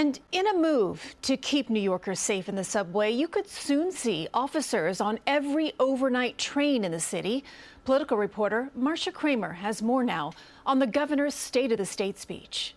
And in a move to keep New Yorkers safe in the subway, you could soon see officers on every overnight train in the city. Political reporter Marcia Kramer has more now on the governor's State of the State speech.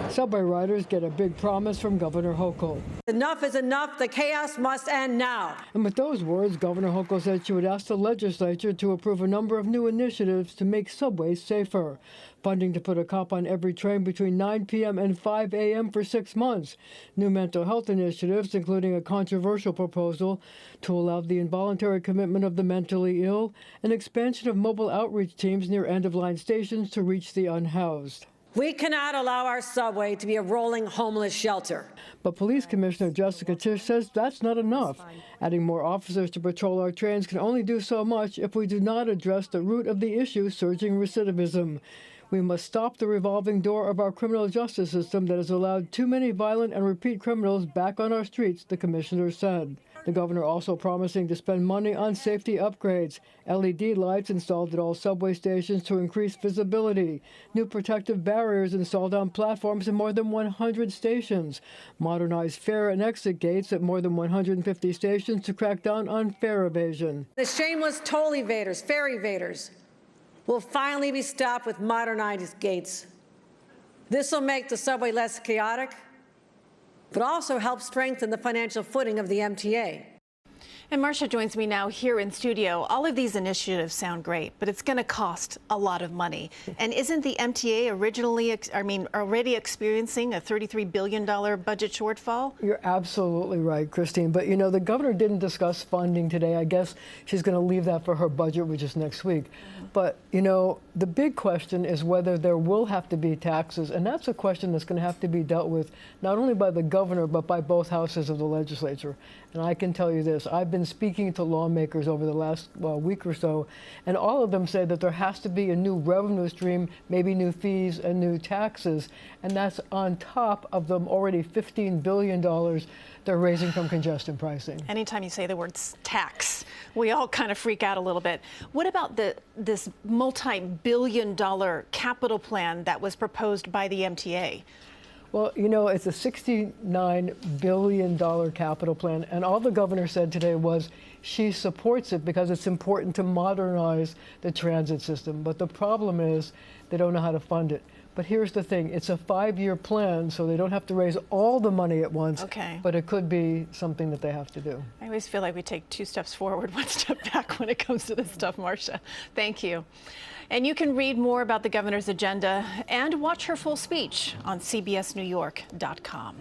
Subway riders get a big promise from Governor Hochul. Enough is enough. The chaos must end now. And with those words, Governor Hochul said she would ask the legislature to approve a number of new initiatives to make subways safer. Funding to put a cop on every train between 9 p.m. and 5 a.m. for 6 months. New mental health initiatives, including a controversial proposal to allow the involuntary commitment of the mentally ill, and expansion of mobile outreach teams near end-of-line stations to reach the unhoused. We cannot allow our subway to be a rolling homeless shelter. But Police Commissioner Jessica Tisch says that's not enough. Adding more officers to patrol our trains can only do so much if we do not address the root of the issue, surging recidivism. We must stop the revolving door of our criminal justice system that has allowed too many violent and repeat criminals back on our streets, the commissioner said. The governor also promising to spend money on safety upgrades, LED lights installed at all subway stations to increase visibility, new protective barriers installed on platforms in more than 100 stations, modernized fare and exit gates at more than 150 stations to crack down on fare evasion. The shameless toll evaders, fare evaders, will finally be stopped with modernized gates. This will make the subway less chaotic, but also help strengthen the financial footing of the MTA. And Marcia joins me now here in studio. All of these initiatives sound great, but it's going to cost a lot of money. And isn't the MTA already experiencing a $33 billion budget shortfall? You're absolutely right, Christine. But, you know, the governor didn't discuss funding today. I guess she's going to leave that for her budget, which is next week. But, you know, the big question is whether there will have to be taxes. And that's a question that's going to have to be dealt with not only by the governor, but by both houses of the legislature. And I can tell you this, I've been speaking to lawmakers over the last week or so, and all of them say that there has to be a new revenue stream, maybe new fees and new taxes, and that's on top of the already $15 billion they're raising from congestion pricing. Anytime you say the word tax, we all kind of freak out a little bit. What about this multi-billion-dollar capital plan that was proposed by the MTA? Well, you know, it's a $69 billion capital plan, and all the governor said today was she supports it because it's important to modernize the transit system. But the problem is they don't know how to fund it. But here's the thing, it's a 5-year plan, so they don't have to raise all the money at once, okay. But it could be something that they have to do. I always feel like we take 2 steps forward, 1 step back when it comes to this stuff, Marcia. Thank you. And you can read more about the governor's agenda and watch her full speech on CBSNewYork.com.